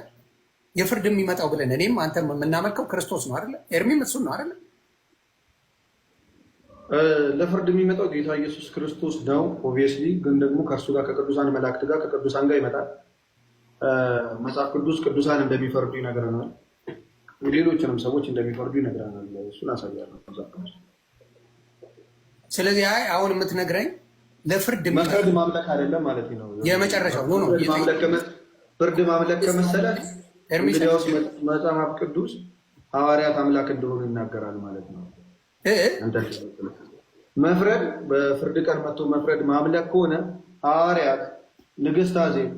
የፍርድ የሚመጣው ብለን እኔም አንተ የምናመልከው ክርስቶስ ነው አይደለ? ኤርሚም እሱን ነው አይደለ? ለፍርድ የሚመጣው ጌታ ኢየሱስ ክርስቶስ ነው። ኦብቪየስሊ ግን ደግሞ ከእርሱ ጋር ከቅዱሳን መላእክት ጋር ከቅዱሳን ጋር ይመጣል። መጽሐፍ ቅዱስ ቅዱሳን እንደሚፈርዱ ይነግረናል። ሌሎችንም ሰዎች እንደሚፈርዱ ይነግረናል። እሱን አሳያለሁ። ስለዚህ አሁን የምትነግረኝ ለፍርድ መፍረድ ማምለክ አይደለም ማለት ነው። የመጨረሻው ነው። ፍርድ ማምለክ ከመሰለ እንግዲያውስ መጽሐፍ ቅዱስ ሐዋርያት አምላክ እንደሆኑ ይናገራል ማለት ነው። መፍረድ በፍርድ ቀን መጥቶ መፍረድ ማምለክ ከሆነ ሐዋርያት ንግሥት አዜብ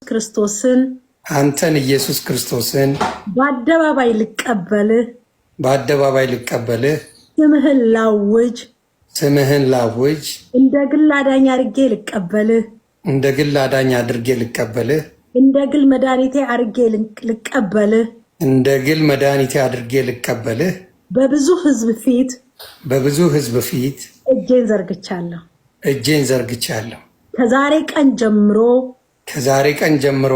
ክርስቶስን አንተን ኢየሱስ ክርስቶስን በአደባባይ ልቀበልህ ስምህን ላውጅ እንደ ግል አዳኝ አድርጌ ልቀበልህ እንደ ግል መድኃኒቴ አድርጌ ልቀበልህ በብዙ ሕዝብ ፊት እጄን ዘርግቻለሁ። ከዛሬ ቀን ጀምሮ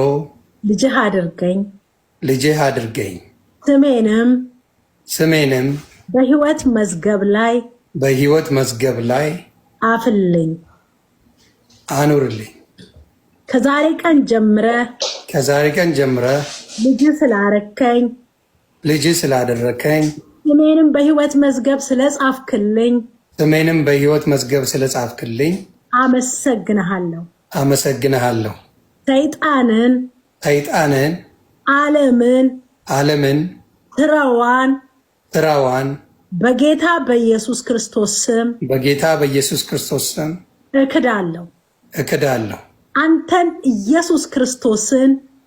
ልጅህ አድርገኝ። ስሜንም በሕይወት መዝገብ ላይ አኑርልኝ። ከዛሬ ቀን ጀምረ ልጅ ስላደረከኝ ስሜንም በሕይወት መዝገብ ስለጻፍክልኝ አመሰግንሃለሁ። ሰይጣንን ዓለምን ትራዋን በጌታ በኢየሱስ ክርስቶስ ስም እክዳለሁ።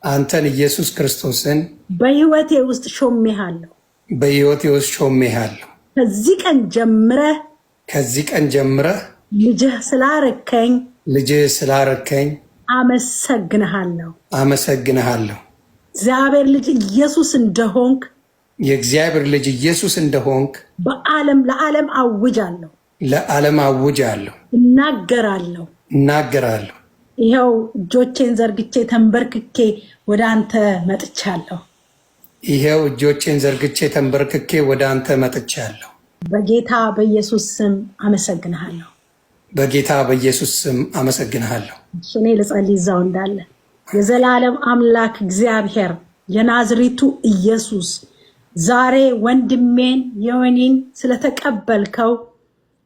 አንተን ኢየሱስ ክርስቶስን በሕይወቴ ውስጥ ሾሜሃለሁ። ከዚህ ቀን ጀምረህ ልጅህ ስላረከኝ አመሰግንሃለሁ። የእግዚአብሔር ልጅ ኢየሱስ እንደሆንክ ለዓለም አውጃለሁ፣ እናገራለሁ። ይኸው እጆቼን ዘርግቼ ተንበርክኬ ወደ አንተ መጥቻለሁ። በጌታ በኢየሱስ ስም አመሰግንሃለሁ። በጌታ በኢየሱስ ስም አመሰግንሃለሁ። እኔ ልጸልይ እዛው እንዳለ የዘላለም አምላክ እግዚአብሔር የናዝሬቱ ኢየሱስ ዛሬ ወንድሜን ዮኒን ስለተቀበልከው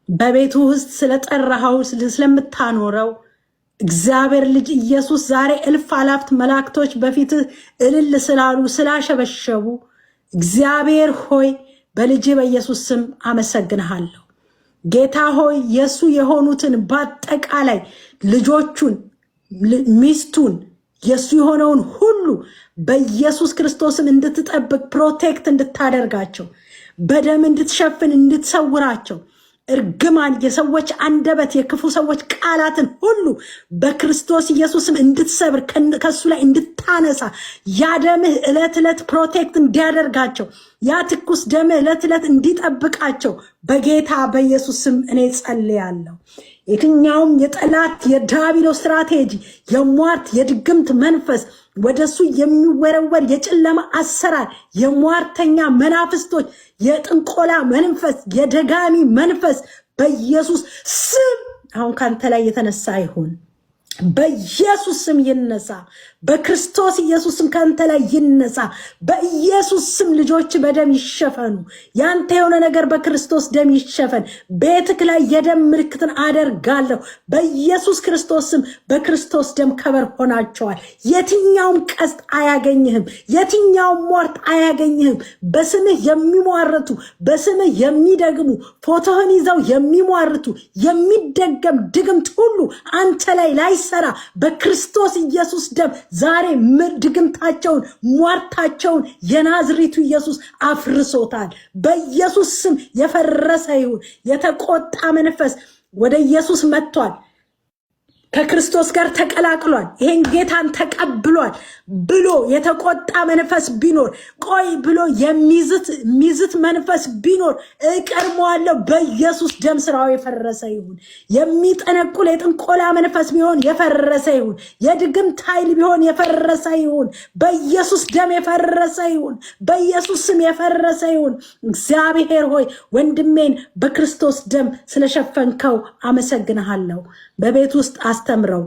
በቤቱ ውስጥ ስለጠራኸው ስለምታኖረው እግዚአብሔር ልጅ ኢየሱስ ዛሬ እልፍ አላፍት መላእክቶች በፊት እልል ስላሉ ስላሸበሸቡ እግዚአብሔር ሆይ በልጅ በኢየሱስ ስም አመሰግንሃለሁ። ጌታ ሆይ የሱ የሆኑትን በአጠቃላይ ልጆቹን ሚስቱን የሱ የሆነውን ሁሉ በኢየሱስ ክርስቶስም እንድትጠብቅ ፕሮቴክት እንድታደርጋቸው በደም እንድትሸፍን እንድትሰውራቸው እርግማን የሰዎች አንደበት የክፉ ሰዎች ቃላትን ሁሉ በክርስቶስ ኢየሱስም እንድትሰብር ከሱ ላይ እንድታነሳ ያደምህ ዕለት ዕለት ፕሮቴክት እንዲያደርጋቸው ያ ትኩስ ደምህ ዕለት ዕለት እንዲጠብቃቸው በጌታ በኢየሱስ ስም እኔ ጸልያለሁ። የትኛውም የጠላት የዲያብሎስ ስትራቴጂ የሟርት የድግምት መንፈስ ወደሱ የሚወረወር የጨለማ አሰራር የሟርተኛ መናፍስቶች የጥንቆላ መንፈስ የደጋሚ መንፈስ በኢየሱስ ስም አሁን ካንተ ላይ የተነሳ ይሁን። በኢየሱስ ስም ይነሳ። በክርስቶስ ኢየሱስም ካንተ ላይ ይነሳ። በኢየሱስ ስም ልጆች በደም ይሸፈኑ። ያንተ የሆነ ነገር በክርስቶስ ደም ይሸፈን። ቤትክ ላይ የደም ምልክትን አደርጋለሁ በኢየሱስ ክርስቶስ ስም። በክርስቶስ ደም ከበር ሆናቸዋል። የትኛውም ቀስት አያገኝህም። የትኛውም ሟርት አያገኝህም። በስምህ የሚሟርቱ በስምህ የሚደግሙ ፎቶህን ይዘው የሚሟርቱ የሚደገም ድግምት ሁሉ አንተ ላይ ላይሰራ በክርስቶስ ኢየሱስ ደም ዛሬ ድግምታቸውን ሟርታቸውን የናዝሬቱ ኢየሱስ አፍርሶታል። በኢየሱስ ስም የፈረሰ ይሁን። የተቆጣ መንፈስ ወደ ኢየሱስ መጥቷል። ከክርስቶስ ጋር ተቀላቅሏል። ይሄን ጌታን ተቀብሏል ብሎ የተቆጣ መንፈስ ቢኖር ቆይ ብሎ የሚዝት መንፈስ ቢኖር እቀርመዋለሁ። በኢየሱስ ደም ስራው የፈረሰ ይሁን። የሚጠነቁል የጥንቆላ መንፈስ ቢሆን የፈረሰ ይሁን። የድግምት ኃይል ቢሆን የፈረሰ ይሁን። በኢየሱስ ደም የፈረሰ ይሁን። በኢየሱስ ስም የፈረሰ ይሁን። እግዚአብሔር ሆይ ወንድሜን በክርስቶስ ደም ስለሸፈንከው አመሰግንሃለሁ። በቤት ውስጥ አስተምረው፣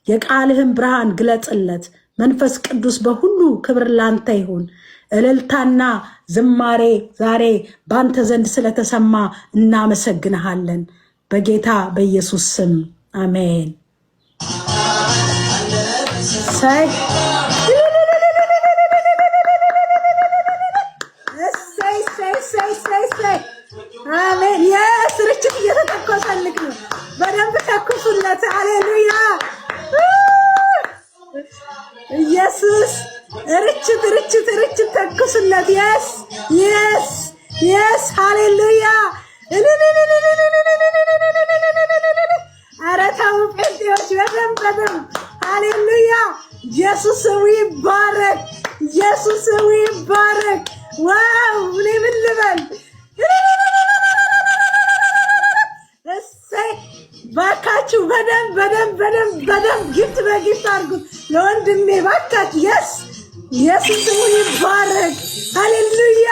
የቃልህን ብርሃን ግለጽለት። መንፈስ ቅዱስ በሁሉ ክብር ላንተ ይሁን። እልልታና ዝማሬ ዛሬ ባንተ ዘንድ ስለተሰማ እናመሰግንሃለን። በጌታ በኢየሱስ ስም አሜን። አሜን። የስርጭት እየተተኮሰልክ ነው። በደንብ ተኩሱለት። ሃሌሉያ ኢየሱስ ርችት ተኩሱለት። የስ የስ የስ ሃሌሉያ። ኧረ ተው ጴንጤዎች በደንብ ሃሌሉያ። ኢየሱስ ይባረክ። ኢየሱስ ይባረክ። ዋው እኔ ምን ልበል? ባካችሁ በደንብ ጊፍት በጊፍት አድርጉት ለወንድሜ ባካችሁ። የስ ኢየሱስ ስሙ ይባረክ። ሃሌሉያ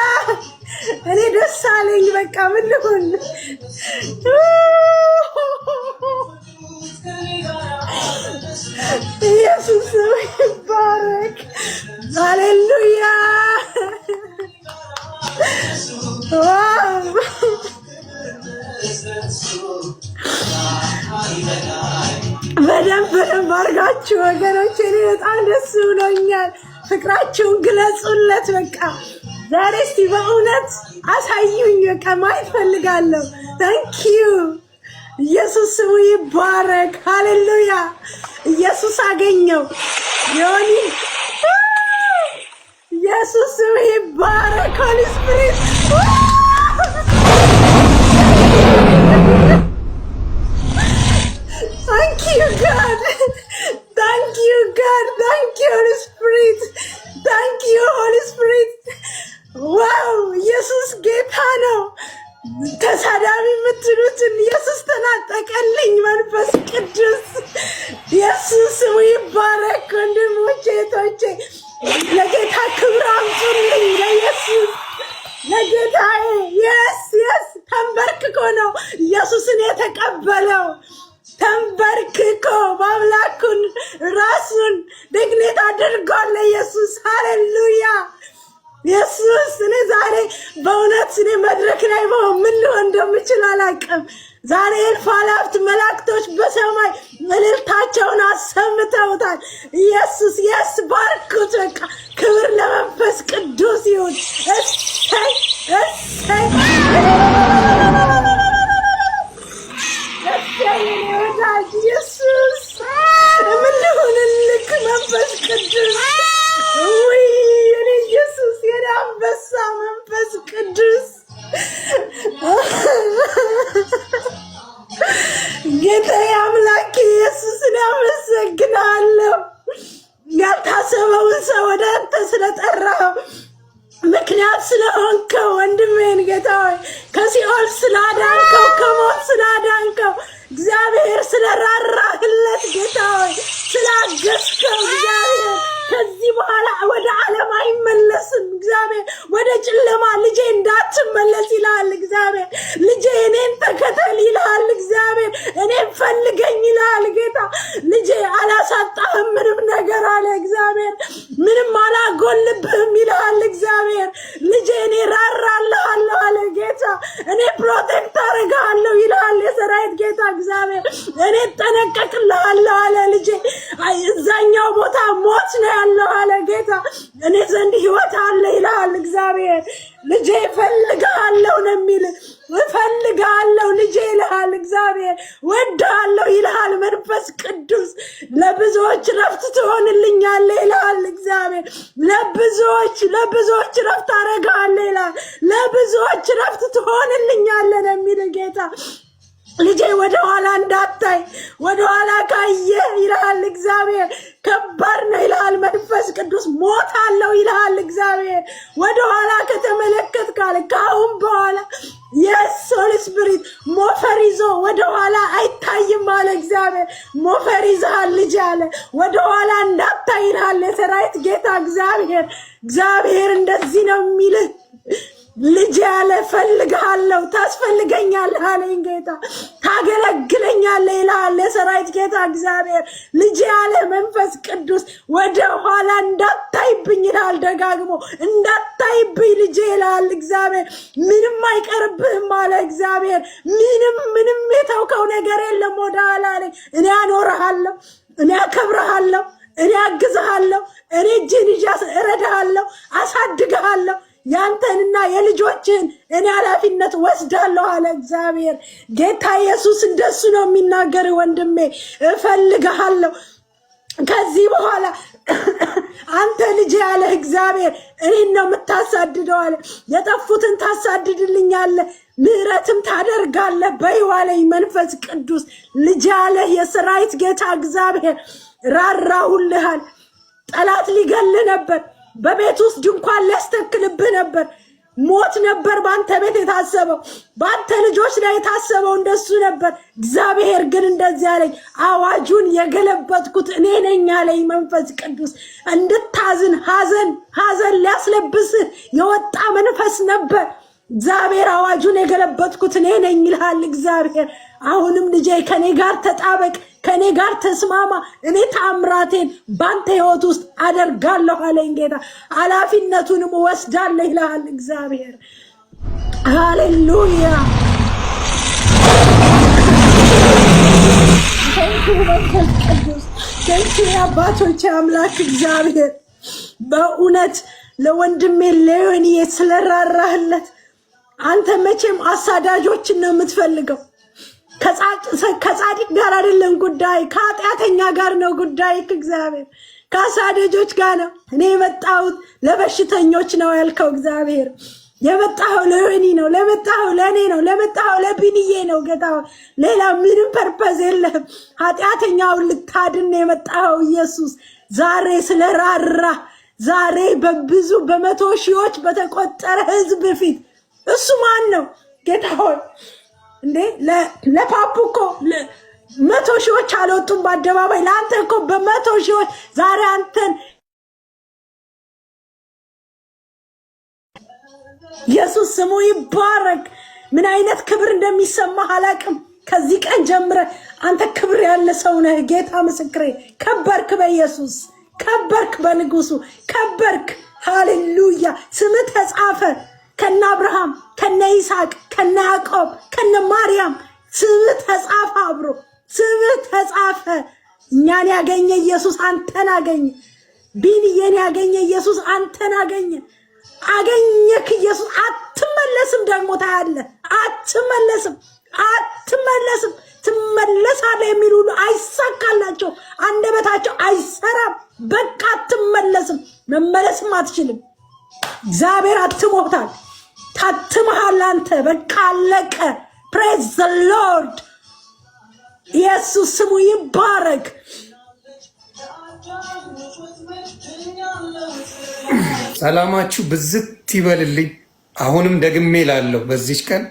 እኔ ደስ አለኝ። በቃ ምን ልሁን? ኢየሱስ ስሙ ይባረክ። ሃሌሉያ ዋው በደንብ አድርጋችሁ ወገኖች፣ እኔ በጣም ደስ ብሎኛል። ፍቅራችሁን ግለጹለት። በቃ ዛሬ እስቲ በእውነት አሳዩኝ። በቃ ማየት ፈልጋለሁ። ታንኪዩ ኢየሱስ ስሙ ይባረክ። ሃሌሉያ ኢየሱስ አገኘው ዮኒ። ኢየሱስ ስሙ ይባረክ። ሆሊ ስፒሪት Thank you, God. Thank you, God. Thank you, Holy Spirit. Thank you, Holy Spirit. Wow, ኢየሱስ ጌታ ነው። ተሳዳቢ የምትሉትን ኢየሱስ ተናጠቀልኝ። መንፈስ ቅዱስ ኢየሱስ ስሙ ይባረክ። ወንድሞቼ እህቶቼ ለጌታ ክብር አምጡልኝ። ለኢየሱስ ለጌታዬ የስ የተቀበለው ተንበርክኮ ማምላኩን ራሱን ደግኔት አድርጓል ለኢየሱስ። ሃሌሉያ ኢየሱስ። እኔ ዛሬ በእውነት እኔ መድረክ ላይ ምን ሊሆን እንደምችል አላውቅም። ዛሬ እልፍ አእላፋት መላእክቶች በሰማይ እልልታቸውን አሰምተውታል። ኢየሱስ የስ ባርኩት። በቃ ክብር ለመንፈስ ቅዱስ ይሁን። እሰይ እሰይ ወዳጅ ኢየሱስ ምን ሊሆንልክ መንፈስ ቅዱስ ውይ የኔ ኢየሱስ የኔ አንበሳ መንፈስ ቅዱስ ጌታዬ አምላኬ ኢየሱስን አመሰግናለሁ። ያልታሰበውን ሰው ወደ አንተ ስለጠራኸው ምክንያት ስለሆንከው ወንድሜን ጌታ ሆይ ከሲኦል ስላዳንከው ከሞት ስላዳንከው እግዚአብሔር ስለራራህለት ጌታ ሆይ ስላገዝከው እግዚአብሔር ከዚህ በኋላ ወደ ዓለም አይመለስም። እግዚአብሔር ወደ ጨለማ ልጄ እንዳትመለስ ይላል እግዚአብሔር። ልጄ እኔን ተከተል ይላል እግዚአብሔር። እኔን ፈልገኝ ይላል ጌታ። ልጄ አላሳጣህም ምንም ነገር አለ እግዚአብሔር። ምንም አላጎልብህም ይላል እግዚአብሔር። ልጄ እኔ ራራልሃለሁ አለ ጌታ። እኔ ፕሮቴክት አደርግሃለሁ ይላል የሰራዊት ጌታ እግዚአብሔር። እኔ እጠነቀቅልሃለሁ አለ ልጄ። እዛኛው ቦታ ሞት ነው ያለው አለ ጌታ። እኔ ዘንድ ህይወት አለ ይላል እግዚአብሔር። ልጄ እፈልግሃለሁ ነው የሚል። እፈልግሃለሁ ልጄ ይልሃል እግዚአብሔር። ወድሃለሁ ይልሃል መንፈስ ቅዱስ። ለብዙዎች ረፍት ትሆንልኛለህ ይልሃል እግዚአብሔር። ለብዙዎች ረፍት አደርግሃለሁ ይልሃል። ለብዙዎች ረፍት ትሆንልኛለህ ነው የሚል ጌታ። ልጄ ወደ ኋላ እንዳታይ፣ ወደ ኋላ ካየ ይልሃል እግዚአብሔር ከባድ ነው ይልሃል መንፈስ ቅዱስ። ሞት አለው ይልሃል እግዚአብሔር። ወደ ኋላ ከተመለከት ካለ ካሁን በኋላ የስ ሆሊ ስፒሪት ሞፈር ይዞ ወደ ኋላ አይታይም አለ እግዚአብሔር። ሞፈር ይዘሃል ልጅ አለ። ወደ ኋላ እንዳታይ ይልሃል የሰራዊት ጌታ እግዚአብሔር። እግዚአብሔር እንደዚህ ነው የሚልህ ልጅ ያለ ፈልግሃለሁ፣ ታስፈልገኛለህ አለኝ ጌታ። ታገለግለኛለህ ይልሃል የሰራዊት ጌታ እግዚአብሔር። ልጅ ያለ መንፈስ ቅዱስ ወደ ኋላ እንዳታይብኝ ይልሃል ደጋግሞ። እንዳታይብኝ ልጅ ይልሃል እግዚአብሔር። ምንም አይቀርብህም አለ እግዚአብሔር። ምንም የተውከው ነገር የለም ወደ ኋላ አለኝ። እኔ አኖርሃለሁ፣ እኔ አከብርሃለሁ፣ እኔ አግዝሃለሁ፣ እኔ እጅህን ይዤ እረዳሃለሁ፣ አሳድግሃለሁ። ያንተንና የልጆችን እኔ ኃላፊነት ወስዳለሁ አለ እግዚአብሔር ጌታ ኢየሱስ። እንደሱ ነው የሚናገር ወንድሜ። እፈልግሃለሁ ከዚህ በኋላ አንተ ልጅ ያለ እግዚአብሔር እኔን ነው የምታሳድደው አለ። የጠፉትን ታሳድድልኛለህ፣ ምህረትም ታደርጋለህ በይዋለኝ መንፈስ ቅዱስ። ልጅ ያለ የሰራዊት ጌታ እግዚአብሔር ራራሁልሃል። ጠላት ሊገል ነበር፣ በቤት ውስጥ ድንኳን ሊያስተክልብህ ነበር። ሞት ነበር በአንተ ቤት የታሰበው፣ በአንተ ልጆች ላይ የታሰበው እንደሱ ነበር። እግዚአብሔር ግን እንደዚህ አለኝ፣ አዋጁን የገለበጥኩት እኔ ነኝ አለኝ መንፈስ ቅዱስ። እንድታዝን ሐዘን ሊያስለብስህ የወጣ መንፈስ ነበር። እግዚአብሔር አዋጁን የገለበጥኩት እኔ ነኝ ይልሃል እግዚአብሔር። አሁንም ልጄ ከኔ ጋር ተጣበቅ፣ ከኔ ጋር ተስማማ። እኔ ታምራቴን ባንተ ህይወት ውስጥ አደርጋለሁ አለኝ ጌታ። ኃላፊነቱንም ወስዳለሁ ይልሃል እግዚአብሔር። ሃሌሉያ ተንኩ አባቶች አምላክ እግዚአብሔር። በእውነት ለወንድሜ ለዮኒዬ ስለራራህለት አንተ መቼም አሳዳጆችን ነው የምትፈልገው። ከጻድቅ ጋር አይደለም ጉዳይ፣ ከኃጢአተኛ ጋር ነው ጉዳይ። እግዚአብሔር ከአሳዳጆች ጋር ነው። እኔ የመጣሁት ለበሽተኞች ነው ያልከው እግዚአብሔር። የመጣኸው ለዮኒ ነው፣ ለመጣኸው ለእኔ ነው፣ ለመጣኸው ለቢንዬ ነው ጌታ። ሌላ ምንም ፐርፐዝ የለህም። ኃጢአተኛውን ልታድን የመጣኸው ኢየሱስ ዛሬ ስለራራ፣ ዛሬ በብዙ በመቶ ሺዎች በተቆጠረ ህዝብ ፊት እሱ ማን ነው ጌታ ሆይ? እንዴ ለፓፑ እኮ 100 ሺዎች አልወጡም በአደባባይ። ለአንተ እኮ በ100 ሺዎች ዛሬ አንተን ኢየሱስ ስሙ ይባረክ። ምን አይነት ክብር እንደሚሰማህ አላቅም። ከዚህ ቀን ጀምረ አንተ ክብር ያለ ሰው ነህ። ጌታ ምስክሬ፣ ከበርክ፣ በኢየሱስ ከበርክ፣ በንጉሱ ከበርክ። ሃሌሉያ። ስምህ ተጻፈ ከነ አብርሃም ከነ ይስሐቅ ከነ ያዕቆብ ከነ ማርያም ስምህ ተጻፈ። አብሮ ስምህ ተጻፈ። እኛን ያገኘ ኢየሱስ አንተን አገኘ። ቢንዬን ያገኘ ኢየሱስ አንተን አገኘ። አገኘክ ኢየሱስ። አትመለስም፣ ደግሞ ታያለህ። አትመለስም፣ አትመለስም። ትመለሳለህ የሚሉ ሁሉ አይሳካላቸው፣ አንደበታቸው አይሰራም። በቃ አትመለስም፣ መመለስም አትችልም። እግዚአብሔር አትሞታል፣ ታትመሃል አንተ። በቃ አለቀ። ፕሬዝ ዘ ሎርድ። ኢየሱስ ስሙ ይባረክ። ሰላማችሁ ብዝት ይበልልኝ። አሁንም ደግሜ ላለሁ በዚች ቀን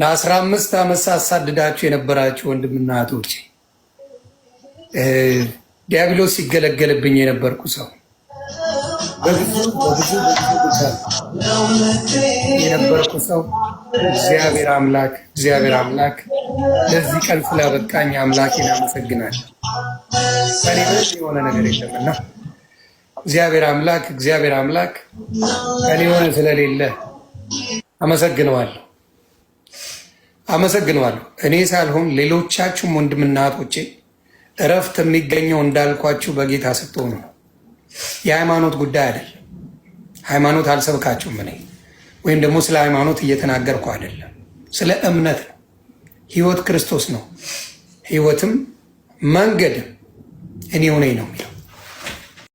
ለ15 ዓመት ሳሳድዳችሁ የነበራችሁ ወንድምና እህቶቼ፣ ዲያብሎስ ሲገለገልብኝ የነበርኩ ሰው በብዙ የነበርኩ ሰው እግዚአብሔር አምላክ ለዚህ ቀን ስላበቃኝ አምላኬን አመሰግናለሁ። ከኔ ምንም የሆነ ነገር የለምና እግዚአብሔር አምላክ ከኔ የሆነ ስለሌለ አመሰግነዋለሁ። እኔ ሳልሆን ሌሎቻችሁም ወንድምና እህቶቼ እረፍት የሚገኘው እንዳልኳችሁ በጌታ ስትሆኑ ነው። የሃይማኖት ጉዳይ አይደለም። ሃይማኖት አልሰብካችሁም። እኔ ወይም ደግሞ ስለ ሃይማኖት እየተናገርኩ አይደለም። ስለ እምነት ነው። ህይወት ክርስቶስ ነው፣ ህይወትም መንገድም እኔ ሆነኝ ነው የሚለው